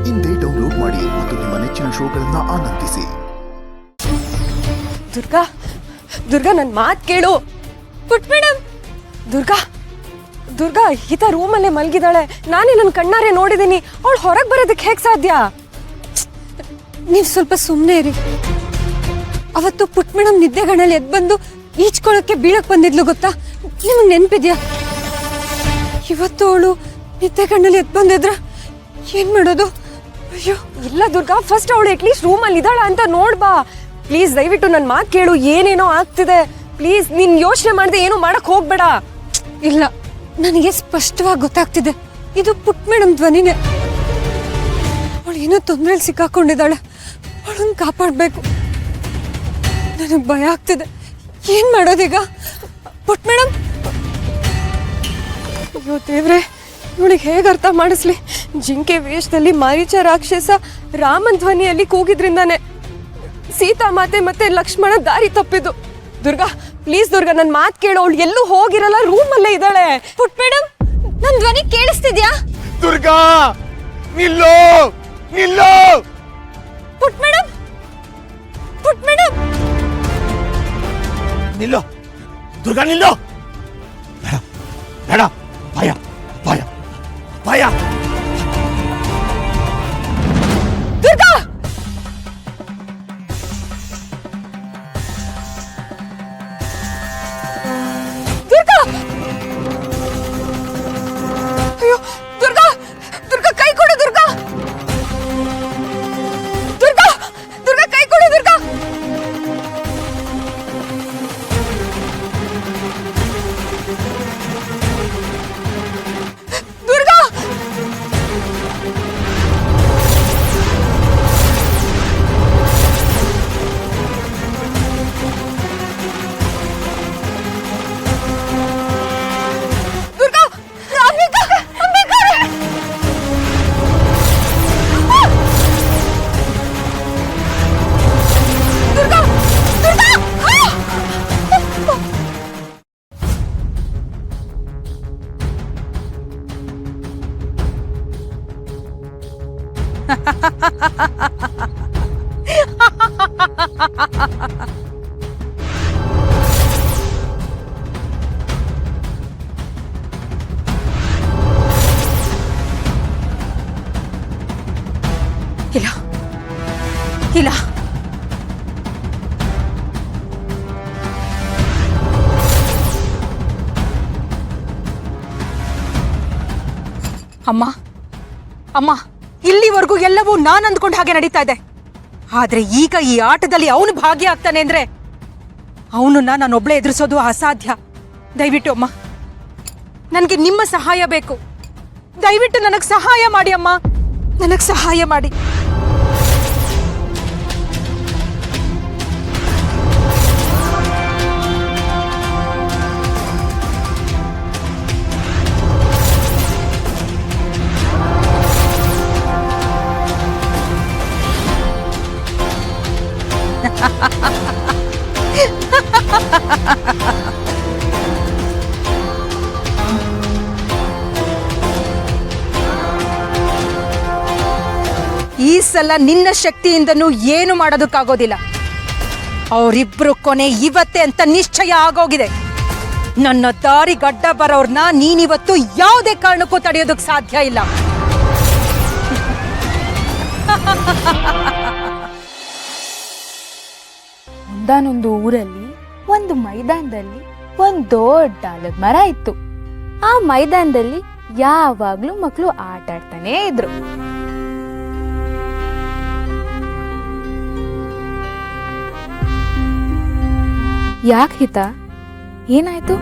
ಇಂದೇ ಡೌನ್ಲೋಡ್ ಮಾಡಿ ಮತ್ತು ನಿಮ್ಮ ನೆಚ್ಚಿನ ಶೋಗಳನ್ನ ಆನಂದಿಸಿ. ದುರ್ಗಾ, ದುರ್ಗಾ ನನ್ನ ಮಾತು ಕೇಳು. ಪುಟ್ ಮೇಡಮ್, ದುರ್ಗಾ ದುರ್ಗಾ ಈತ ರೂಮಲ್ಲೇ ಮಲಗಿದಾಳೆ. ನಾನೇ ನನ್ನ ಕಣ್ಣಾರೆ ನೋಡಿದ್ದೀನಿ. ಅವಳು ಹೊರಗೆ ಬರೋದಕ್ಕೆ ಹೇಗೆ ಸಾಧ್ಯ? ನೀವು ಸ್ವಲ್ಪ ಸುಮ್ಮನೆ ಇರಿ. ಅವತ್ತು ಪುಟ್ ಮೇಡಮ್ ನಿದ್ದೆಗಣ್ಣಲ್ಲಿ ಎದ್ದು ಬಂದು ಈಚ್ಕೊಳ್ಳೋಕ್ಕೆ ಬೀಳಕ್ಕೆ ಬಂದಿದ್ಲು ಗೊತ್ತಾ? ನಿಮಗೆ ನೆನಪಿದ್ಯಾ? ಇವತ್ತು ಅವಳು ನಿದ್ದೆಗಣ್ಣಲ್ಲಿ ಎದ್ದು ಬಂದಿದ್ರ ಏನು ಮಾಡೋದು? ಅಯ್ಯೋ ಇಲ್ಲ ದುರ್ಗಾ, ಫಸ್ಟ್ ಅವಳು ಅಟ್ಲೀಸ್ಟ್ ರೂಮಲ್ಲಿ ಇದ್ದಾಳ ಅಂತ ನೋಡ್ಬಾ ಪ್ಲೀಸ್. ದಯವಿಟ್ಟು ನನ್ನ ಮಾತು ಕೇಳು. ಏನೇನೋ ಆಗ್ತಿದೆ ಪ್ಲೀಸ್. ನೀನು ಯೋಚನೆ ಮಾಡದೆ ಏನೂ ಮಾಡಕ್ಕೆ ಹೋಗ್ಬೇಡ. ಇಲ್ಲ, ನನಗೆ ಸ್ಪಷ್ಟವಾಗಿ ಗೊತ್ತಾಗ್ತಿದೆ ಇದು ಪುಟ್ ಮೇಡಮ್ ಧ್ವನಿನೇ. ಅವಳು ಏನೋ ತೊಂದರೆಯಲ್ಲಿ ಸಿಕ್ಕಾಕೊಂಡಿದ್ದಾಳೆ. ಅವಳನ್ನು ಕಾಪಾಡಬೇಕು. ನನಗೆ ಭಯ ಆಗ್ತಿದೆ. ಏನು ಮಾಡೋದೀಗ? ಪುಟ್ ಮೇಡಮ್, ಅಯ್ಯೋ ದೇವ್ರೆ, ಇವಳಿಗೆ ಹೇಗೆ ಅರ್ಥ ಮಾಡಿಸ್ಲಿ? ಜಿಂಕೆ ವೇಷದಲ್ಲಿ ಮಾರೀಚ ರಾಕ್ಷಸ ರಾಮನ್ ಧ್ವನಿಯಲ್ಲಿ ಕೂಗಿದ್ರಿಂದಾನೆ ಸೀತಾ ಮಾತೆ ಮತ್ತೆ ಲಕ್ಷ್ಮಣ ದಾರಿ ತಪ್ಪಿದ್ದು. ದುರ್ಗಾ ಪ್ಲೀಸ್ ದುರ್ಗಾ, ನನ್ನ ಮಾತು ಕೇಳು. ಅವಳು ಎಲ್ಲೂ ಹೋಗಿರಲ್ಲ, ರೂಮಲ್ಲೇ ಇದ್ದಾಳೆ. ಪುಟ್ ಮೇಡಮ್, ನನ್ನ ಧ್ವನಿ ಕೇಳಿಸ್ತಿದ್ಯಾ? ದುರ್ಗಾ ನಿಲ್ಲೋ, ನಿಲ್ಲೋ. ಪುಟ್ ಮೇಡಮ್, ಪುಟ್ ಮೇಡಮ್, ನಿಲ್ಲೋ. ದುರ್ಗಾ ನಿಲ್ಲೋ. ಬೇಡ ಬೇಡ, ಭಯ ಭಯ ಭಯ. ದುರ್ಗಾ, ದುರ್ಗಾ, ಅಯ್ಯೋ ದುರ್ಗಾ, ದುರ್ಗಾ ಕೈ ಕೊಡು. ದುರ್ಗಾ, ದುರ್ಗಾ, ದುರ್ಗಾ ಕೈ ಕೊಡು. ದುರ್ಗಾ, ದುರ್ಗಾ, ದುರ್ಗಾ, ರಾಧಿಕಾ, ಅಂಬಿಕಾ. ದುರ್ಗಾ, ದುರ್ಗಾ, ಇಲ್ಲ ಇಲ್ಲ, ಅಮ್ಮ ಅಮ್ಮ, ಇಲ್ಲಿವರೆಗೂ ಎಲ್ಲವೂ ನಾನು ಅಂದ್ಕೊಂಡು ಹಾಗೆ ನಡೀತಾ ಇದೆ. ಆದ್ರೆ ಈಗ ಈ ಆಟದಲ್ಲಿ ಅವನು ಭಾಗಿಯಾಗ್ತಾನೆ ಅಂದ್ರೆ ಅವನನ್ನ ನಾನೊಬ್ಳೆ ಎದುರಿಸೋದು ಅಸಾಧ್ಯ. ದಯವಿಟ್ಟು ಅಮ್ಮ, ನನಗೆ ನಿಮ್ಮ ಸಹಾಯ ಬೇಕು. ದಯವಿಟ್ಟು ನನಗೆ ಸಹಾಯ ಮಾಡಿ ಅಮ್ಮ, ನನಗೆ ಸಹಾಯ ಮಾಡಿ. ಈ ಸಲ ನಿನ್ನ ಶಕ್ತಿಯಿಂದನೂ ಏನು ಮಾಡೋದಕ್ಕಾಗೋದಿಲ್ಲ. ಅವರಿಬ್ರು ಕೊನೆ ಇವತ್ತೇ ಅಂತ ನಿಶ್ಚಯ ಆಗೋಗಿದೆ. ನನ್ನ ದಾರಿ ಗಡ್ಡ ಬರೋರ್ನ ನೀನಿವತ್ತು ಯಾವುದೇ ಕಾರಣಕ್ಕೂ ತಡೆಯೋದಕ್ಕೆ ಸಾಧ್ಯ ಇಲ್ಲ. ಒಂದಾನೊಂದು ಊರಲ್ಲಿ ಒಂದು ಮೈದಾನದಲ್ಲಿ ಒಂದು ದೊಡ್ಡ ಆಲದ ಮರ ಇತ್ತು. ಆ ಮೈದಾನದಲ್ಲಿ ಯಾವಾಗ್ಲೂ ಮಕ್ಕಳು ಆಟ ಆಡ್ತಾನೆ ಇದ್ರು. ಯಾಕೆ ಹಿತ, ಏನಾಯ್ತು?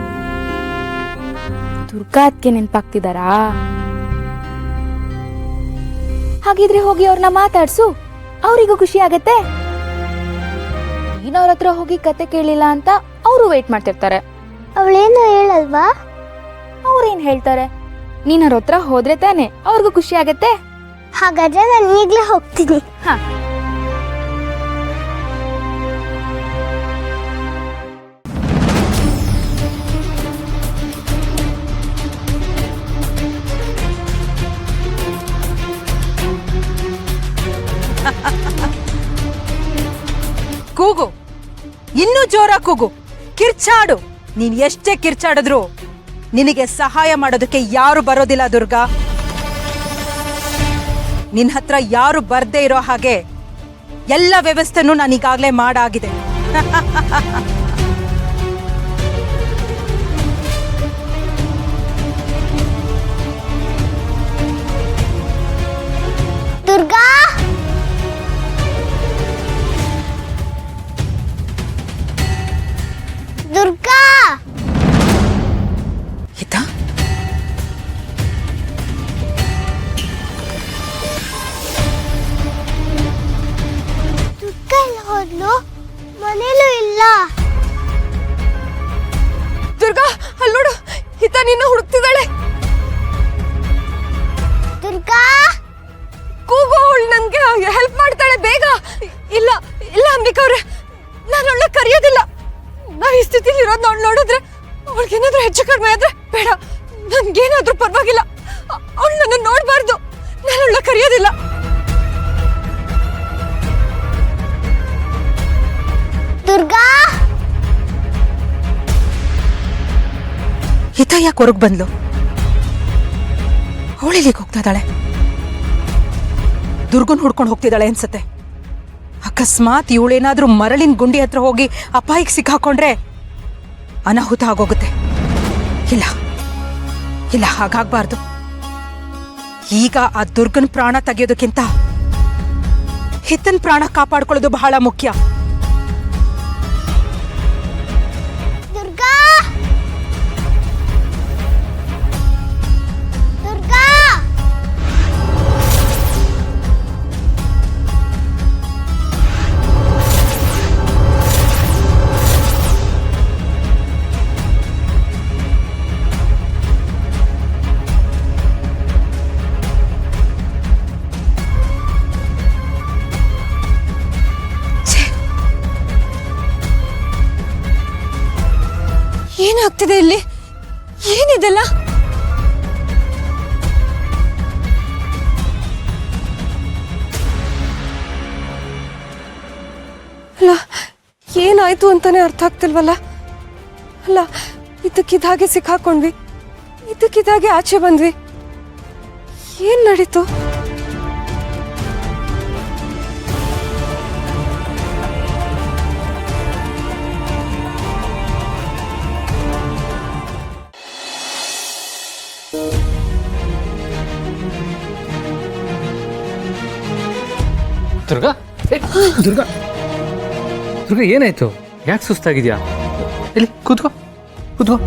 ದುರ್ಗಾ ಅದಕ್ಕೆ ನೆನ್ಪಾಗ್ತಿದಾರಾ? ಹಾಗಿದ್ರೆ ಹೋಗಿ ಅವ್ರನ್ನ ಮಾತಾಡ್ಸು, ಅವರಿಗೂ ಖುಷಿ ಆಗತ್ತೆ. ನೀನ್ ಅವ್ರ ಹತ್ರ ಹೋಗಿ ಕತೆ ಕೇಳಿಲ್ಲ ಅಂತ ಅವರು ವೇಟ್ ಮಾಡ್ತಿರ್ತಾರೆ. ಅವಳೇನು ಹೇಳಲ್ವಾ? ಅವ್ರೇನ್ ಹೇಳ್ತಾರೆ? ನೀನ್ ಅವ್ರ ಹತ್ರ ಹೋದ್ರೆ ತಾನೆ ಅವ್ರಿಗೂ ಖುಷಿ ಆಗತ್ತೆ. ಹಾಗಾದ್ರೆ ನಾನು ಈಗ್ಲೇ ಹೋಗ್ತೀನಿ. ಹಾ, ಕೂಗು, ಇನ್ನೂ ಜೋರಾಗಿ ಕೂಗು, ಕಿರ್ಚಾಡು. ನೀನ್ ಎಷ್ಟೇ ಕಿರ್ಚಾಡಿದ್ರು ನಿನಗೆ ಸಹಾಯ ಮಾಡೋದಕ್ಕೆ ಯಾರು ಬರೋದಿಲ್ಲ ದುರ್ಗಾ. ನಿನ್ ಹತ್ರ ಯಾರು ಬರ್ದೇ ಇರೋ ಹಾಗೆ ಎಲ್ಲ ವ್ಯವಸ್ಥೆನೂ ನಾನೀಗಾಗ್ಲೇ ಮಾಡಾಗಿದೆ. ದುರ್ಗಾ ದುರ್ಗಾ ಹಿತಾ, ದುರ್ಗಾ ಎಲ್ಲ ಹೋದ್ಲು, ಮನೇಲೂ ಇಲ್ಲ. ದುರ್ಗಾ ಅಲ್ಲಿ ನೋಡು, ಹಿತ ನಿನ್ನ ಹುಡುಕ್ತಿದ್ದಾಳೆ. ದುರ್ಗಾ ಕೂಗು, ಅವಳು ನನ್ಗೆ ಹೆಲ್ಪ್ ಮಾಡ್ತಾಳೆ, ಬೇಗ. ಇಲ್ಲ ಇಲ್ಲ ಅಂಬಿಕಾ ಅವ್ರೆ, ನಾನು ಅವಳ ಕರೆಯೋದಿಲ್ಲ. ನಾ ಈ ಸ್ಥಿತಿಲಿ ಇರೋದು ಅವಳು ನೋಡಿದ್ರೆ ಅವಳಿಗೇನಾದ್ರೂ ಹೆಚ್ಚು ಕಡಿಮೆ ಆದ್ರೆ ಬೇಡ, ನನ್ಗೇನಾದ್ರೂ ಪರವಾಗಿಲ್ಲ. ಅವಳು ನನ್ನ ನೋಡ್ಬಾರ್ದು, ನಾನು ಅವಳ ಕರೆಯೋದಿಲ್ಲ. ದುರ್ಗಾ ಹಿತಾ ಯಾಕೆ ಹೊರಗ್ ಬಂದ್ಲು? ಅವಳಿಲ್ಲಿಗೆ ಹೋಗ್ತಾ ಇದ್ದಾಳೆ. ದುರ್ಗನ್ ಹುಡ್ಕೊಂಡು ಹೋಗ್ತಿದ್ದಾಳೆ ಅನ್ಸತ್ತೆ. ಅಕಸ್ಮಾತ್ ಇವಳೇನಾದ್ರೂ ಮರಳಿನ ಗುಂಡಿ ಹತ್ರ ಹೋಗಿ ಅಪಾಯಕ್ಕೆ ಸಿಕ್ಕಾಕೊಂಡ್ರೆ ಅನಾಹುತ ಆಗೋಗುತ್ತೆ. ಇಲ್ಲ ಇಲ್ಲ, ಹಾಗಾಗ್ಬಾರ್ದು. ಈಗ ಆ ದುರ್ಗನ್ ಪ್ರಾಣ ತೆಗೆಯೋದಕ್ಕಿಂತ ಹಿತನ್ ಪ್ರಾಣ ಕಾಪಾಡ್ಕೊಳ್ಳೋದು ಬಹಳ ಮುಖ್ಯ. ದುರ್ಗಾ ದುರ್ಗಾ ಏನಾಗ್ತಿದೆ ಇಲ್ಲಿ? ಏನಿದೆಲ್ಲ? ಅಲ್ಲ, ಏನಾಯ್ತು ಅಂತಾನೆ ಅರ್ಥ ಆಗ್ತಿಲ್ವಲ್ಲ. ಅಲ್ಲ, ಇದಕ್ಕಿದಾಗೆ ಸಿಕ್ಕಾಕೊಂಡ್ವಿ, ಇದಕ್ಕಿದಾಗೆ ಆಚೆ ಬಂದ್ವಿ. ಏನ್ ನಡೀತು? ದುರ್ಗಾ, ದುರ್ಗಾ, ದುರ್ಗಾ, ಏನಾಯ್ತು? ಯಾಕೆ ಸುಸ್ತಾಗಿದ್ಯಾ? ಇಲ್ಲಿ ಕೂತ್ಕೋ, ಕೂತ್ಕೋ.